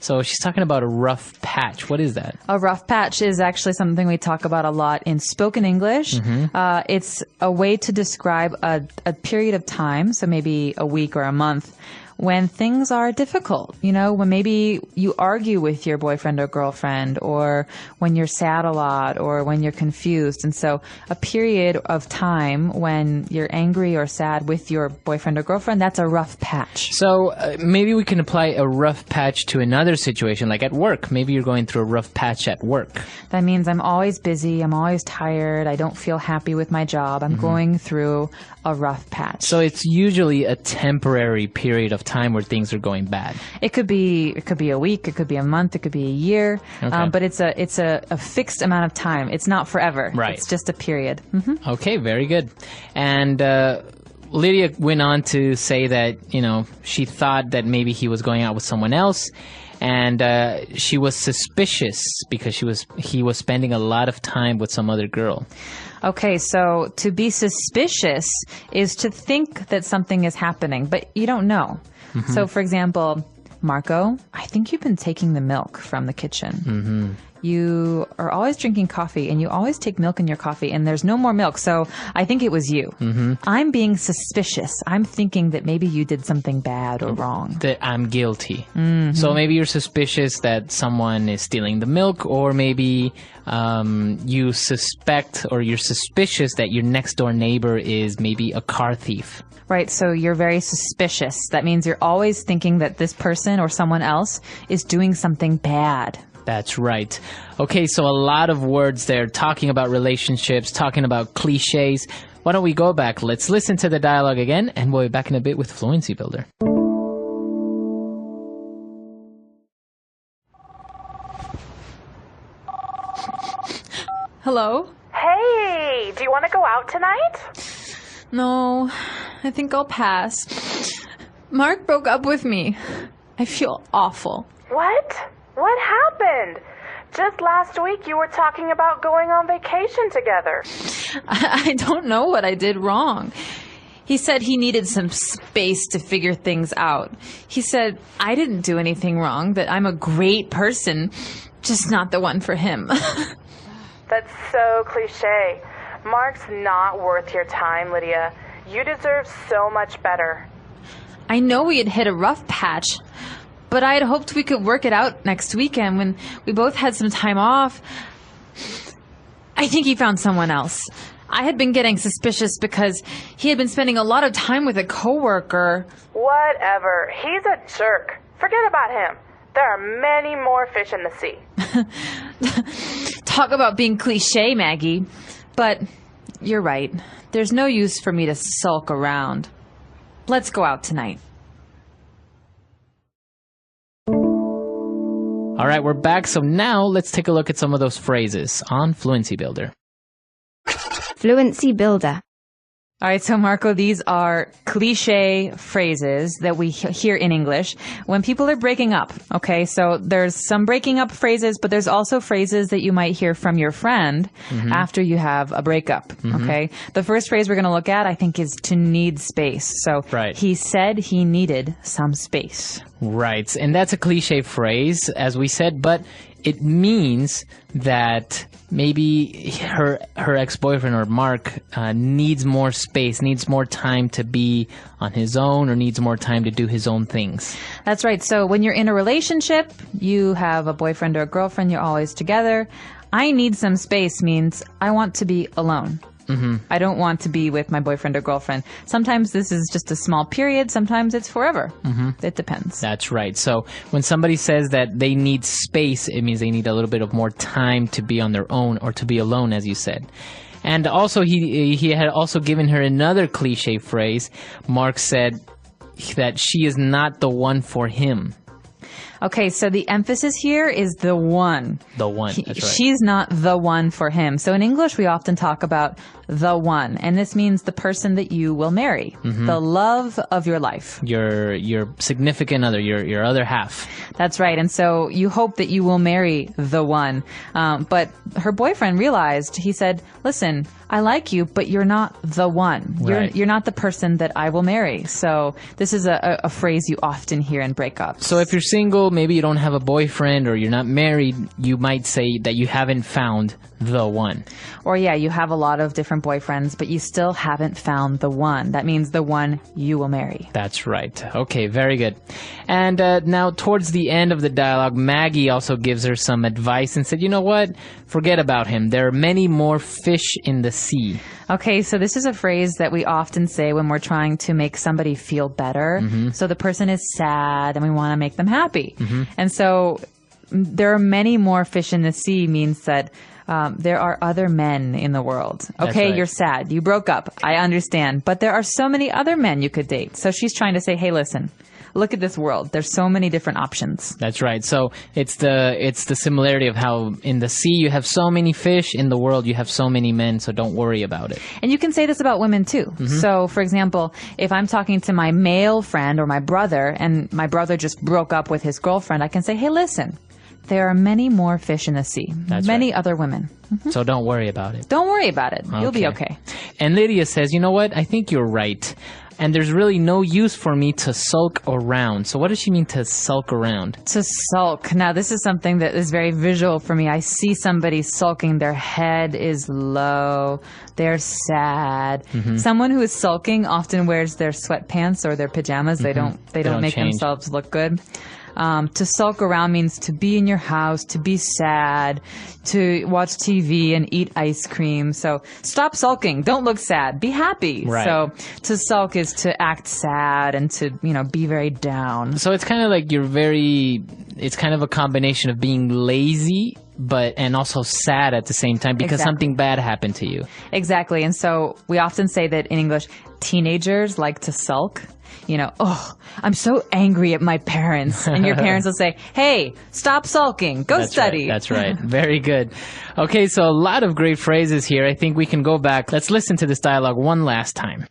So she's talking about a rough patch. What is that? A rough patch is actually something we talk about a lot in spoken English. It's a way to describe a period of time, so maybe a week or a month, when things are difficult, when maybe you argue with your boyfriend or girlfriend, or when you're sad a lot, or when you're confused. And so a period of time when you're angry or sad with your boyfriend or girlfriend, that's a rough patch. So maybe we can apply a rough patch to another situation, like at work. Maybe you're going through a rough patch at work. That means I'm always busy, I'm always tired, I don't feel happy with my job, I'm going through a rough patch. So it's usually a temporary period of time where things are going bad. It could be a week, it could be a month, it could be a year, but it's a fixed amount of time. It's not forever. Right. It's just a period. Okay, very good. And Lydia went on to say that, she thought that maybe he was going out with someone else, and she was suspicious because he was spending a lot of time with some other girl. Okay, so to be suspicious is to think that something is happening, but you don't know. So, for example, Marco, I think you've been taking the milk from the kitchen. You are always drinking coffee, and you always take milk in your coffee, and there's no more milk, so I think it was you. I'm being suspicious. I'm thinking that maybe you did something bad or wrong. That I'm guilty. So maybe you're suspicious that someone is stealing the milk, or maybe you suspect or you're suspicious that your next door neighbor is maybe a car thief. Right, so you're very suspicious. That means you're always thinking that this person or someone else is doing something bad. That's right. Okay, so a lot of words there, talking about relationships, talking about cliches. Why don't we go back? Let's listen to the dialogue again, and we'll be back in a bit with Fluency Builder. Hello? Hey, do you want to go out tonight? No, I think I'll pass. Mark broke up with me. I feel awful. What? What happened? Just last week you were talking about going on vacation together. I don't know what I did wrong. He said he needed some space to figure things out. He said I didn't do anything wrong, that I'm a great person, just not the one for him. That's so cliche. Mark's not worth your time, Lydia. You deserve so much better. I know we had hit a rough patch, but I had hoped we could work it out next weekend when we both had some time off. I think he found someone else. I had been getting suspicious because he had been spending a lot of time with a coworker. Whatever. He's a jerk. Forget about him. There are many more fish in the sea. Talk about being cliche, Maggie. But you're right. There's no use for me to sulk around. Let's go out tonight. All right, we're back. So now let's take a look at some of those phrases on Fluency Builder. Fluency Builder. All right, so Marco, these are cliche phrases that we hear in English when people are breaking up, okay? So there's some breaking up phrases, but there's also phrases that you might hear from your friend after you have a breakup, okay? The first phrase we're going to look at, I think, is to need space. So he said he needed some space. Right, and that's a cliche phrase, as we said, but it means that maybe her ex-boyfriend or Mark needs more space, needs more time to be on his own, or needs more time to do his own things. That's right. So when you're in a relationship, you have a boyfriend or a girlfriend, you're always together. I need some space means I want to be alone. I don't want to be with my boyfriend or girlfriend. Sometimes this is just a small period. Sometimes it's forever. It depends. That's right. So when somebody says that they need space, it means they need a little bit of more time to be on their own, or to be alone, as you said. And also, he had also given her another cliche phrase. Mark said that she is not the one for him. Okay, so the emphasis here is the one. The one, that's right. She's not the one for him. So in English, we often talk about the one, and this means the person that you will marry, the love of your life. Your significant other, your other half. That's right, and so you hope that you will marry the one. But her boyfriend realized, he said, listen, I like you, but you're not the one. You're not the person that I will marry. So this is a phrase you often hear in breakups. So if you're single, single, maybe you don't have a boyfriend or you're not married, you might say that you haven't found the one. Or yeah, you have a lot of different boyfriends, but you still haven't found the one. That means the one you will marry. That's right. Okay, very good. And now towards the end of the dialogue, Maggie also gives her some advice and said, you know what? Forget about him. There are many more fish in the sea. Okay, so this is a phrase that we often say when we're trying to make somebody feel better. So the person is sad and we want to make them happy. And so there are many more fish in the sea means that there are other men in the world. Okay, right. You're sad. You broke up. I understand. But there are so many other men you could date. So she's trying to say, hey, listen, look at this world. There's so many different options. That's right. So it's the similarity of how in the sea you have so many fish, in the world you have so many men, so don't worry about it. And you can say this about women too. So, for example, if I'm talking to my male friend or my brother, and my brother just broke up with his girlfriend, I can say, hey, listen, there are many more fish in the sea. That's many right. other women. So don't worry about it. Don't worry about it. You'll be okay. And Lydia says, you know what? I think you're right. And there's really no use for me to sulk around. So what does she mean to sulk around? To sulk. Now, this is something that is very visual for me. I see somebody sulking. Their head is low. They're sad. Someone who is sulking often wears their sweatpants or their pajamas. They don't make change. themselves look good. To sulk around means to be in your house, to be sad, to watch TV and eat ice cream. So stop sulking. Don't look sad. Be happy. Right. So to sulk is to act sad and to, be very down. So it's kind of like it's kind of a combination of being lazy and also sad at the same time because something bad happened to you. Exactly. And so we often say that in English, teenagers like to sulk. Oh, I'm so angry at my parents. And your parents will say, hey, stop sulking. Go study. Right. That's right. Very good. Okay, so a lot of great phrases here. I think we can go back. Let's listen to this dialogue one last time.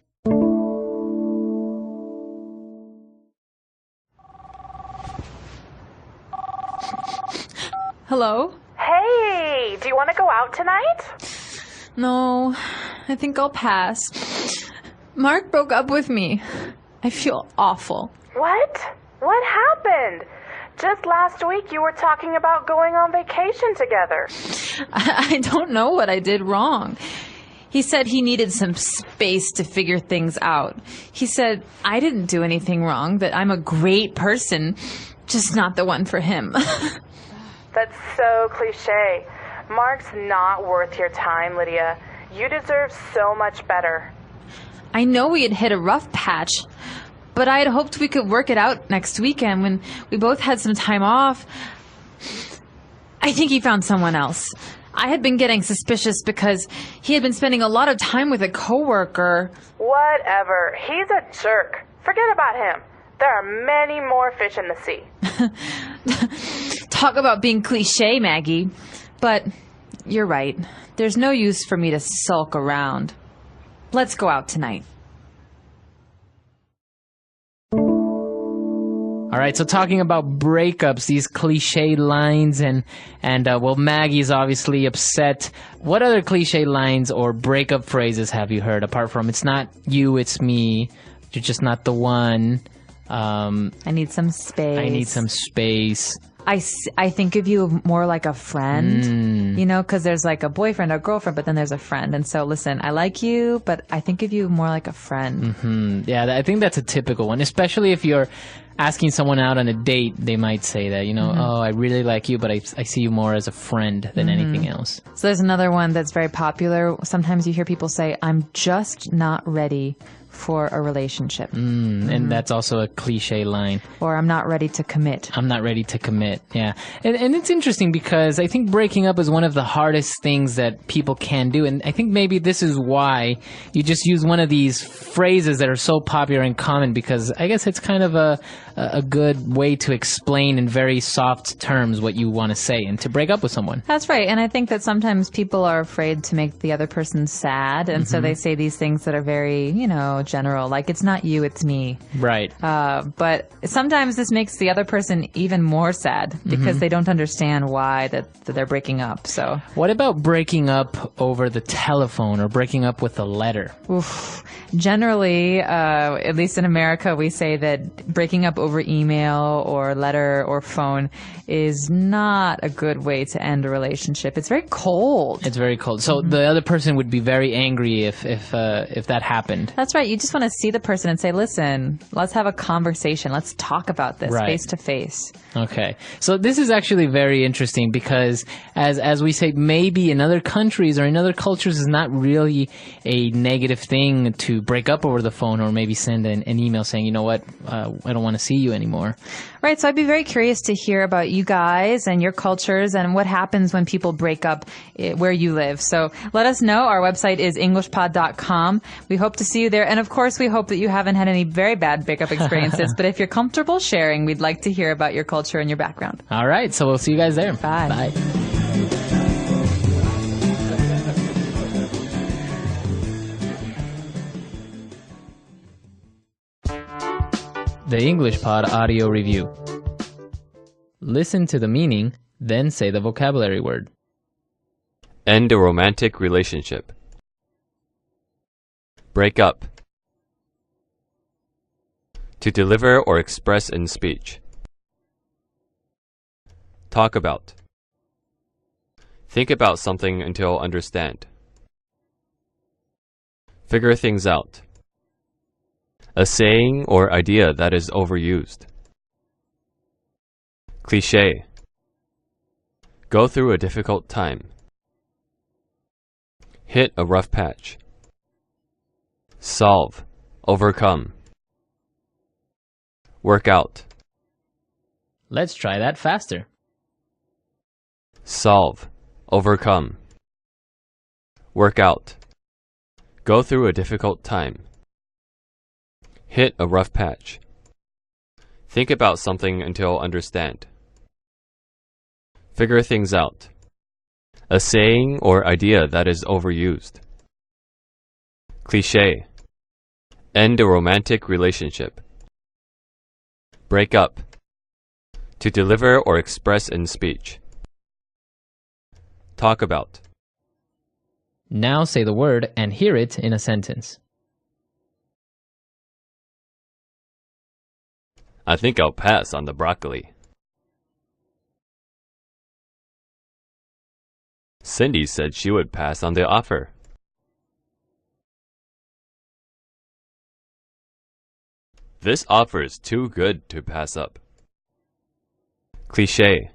Hello? Hey, do you want to go out tonight? No, I think I'll pass. Mark broke up with me. I feel awful. What? What happened? Just last week you were talking about going on vacation together. I don't know what I did wrong. He said he needed some space to figure things out. He said I didn't do anything wrong, that I'm a great person, just not the one for him. That's so cliche. Mark's not worth your time, Lydia. You deserve so much better. I know we had hit a rough patch, but I had hoped we could work it out next weekend when we both had some time off. I think he found someone else. I had been getting suspicious because he had been spending a lot of time with a coworker. Whatever. He's a jerk. Forget about him. There are many more fish in the sea. Talk about being cliche, Maggie. But you're right. There's no use for me to sulk around. Let's go out tonight. All right, so talking about breakups, these cliche lines, and well, Maggie's obviously upset. What other cliche lines or breakup phrases have you heard apart from "It's not you, it's me," "You're just not the one"? I need some space. I need some space. I think of you more like a friend, because there's like a boyfriend or girlfriend, but then there's a friend. And so, listen, I like you, but I think of you more like a friend. Yeah, I think that's a typical one, especially if you're asking someone out on a date. They might say that, oh, I really like you, but I see you more as a friend than anything else. So there's another one that's very popular. Sometimes you hear people say, I'm just not ready for a relationship. And that's also a cliche line. Or I'm not ready to commit. I'm not ready to commit, yeah. And it's interesting because I think breaking up is one of the hardest things that people can do. And I think maybe this is why you just use one of these phrases that are so popular and common, because I guess it's kind of a good way to explain in very soft terms what you want to say and to break up with someone. That's right. And I think that sometimes people are afraid to make the other person sad. And so they say these things that are very, general, like it's not you, it's me. Right. But sometimes this makes the other person even more sad because they don't understand why that they're breaking up. So What about breaking up over the telephone or breaking up with a letter? oof. Generally, at least in America, we say that breaking up over email or letter or phone is not a good way to end a relationship. It's very cold. It's very cold. So the other person would be very angry if that happened. That's right. You just want to see the person and say, listen, let's have a conversation. Let's talk about this Right. face to face. Okay. So this is actually very interesting because as we say, maybe in other countries or in other cultures is not really a negative thing to break up over the phone or maybe send an email saying, you know what, I don't want to see you anymore. Right. So I'd be very curious to hear about you guys and your cultures and what happens when people break up where you live. So let us know. Our website is englishpod.com. We hope to see you there. And of course, we hope that you haven't had any very bad breakup experiences. But if you're comfortable sharing, we'd like to hear about your culture and your background. All right. So we'll see you guys there. Bye. Bye. The English Pod Audio Review. Listen to the meaning, then say the vocabulary word. End a romantic relationship. Break up. To deliver or express in speech. Talk about. Think about something until understand. Figure things out. A saying or idea that is overused. Cliché. Go through a difficult time. Hit a rough patch. Solve. Overcome. Work out. Let's try that faster. Solve. Overcome. Work out. Go through a difficult time. Hit a rough patch. Think about something until understand. Figure things out. A saying or idea that is overused. Cliché. End a romantic relationship. Break up. To deliver or express in speech. Talk about. Now say the word and hear it in a sentence. I think I'll pass on the broccoli. Cindy said she would pass on the offer. This offer is too good to pass up. Cliché.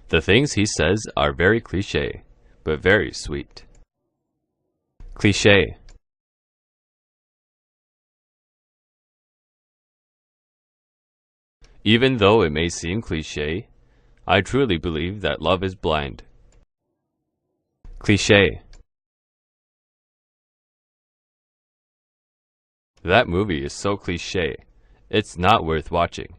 The things he says are very cliché, but very sweet. Cliché. Even though it may seem cliché, I truly believe that love is blind. Cliché. That movie is so cliché, it's not worth watching.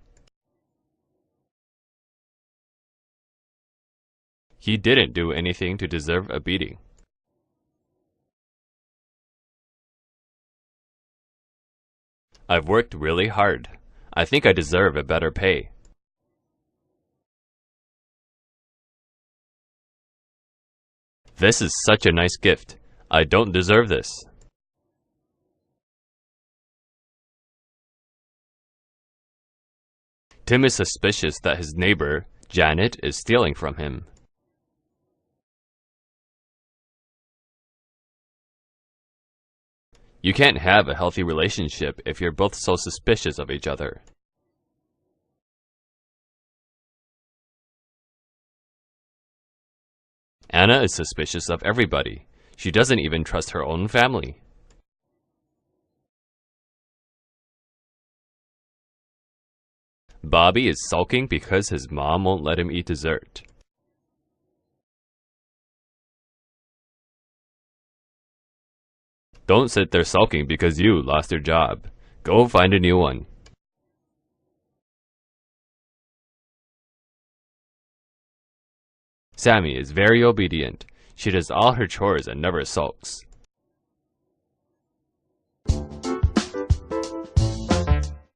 He didn't do anything to deserve a beating. I've worked really hard. I think I deserve a better pay. This is such a nice gift. I don't deserve this. Tim is suspicious that his neighbor, Janet, is stealing from him. You can't have a healthy relationship if you're both so suspicious of each other. Anna is suspicious of everybody. She doesn't even trust her own family. Bobby is sulking because his mom won't let him eat dessert. Don't sit there sulking because you lost your job. Go find a new one. Sammy is very obedient. She does all her chores and never sulks.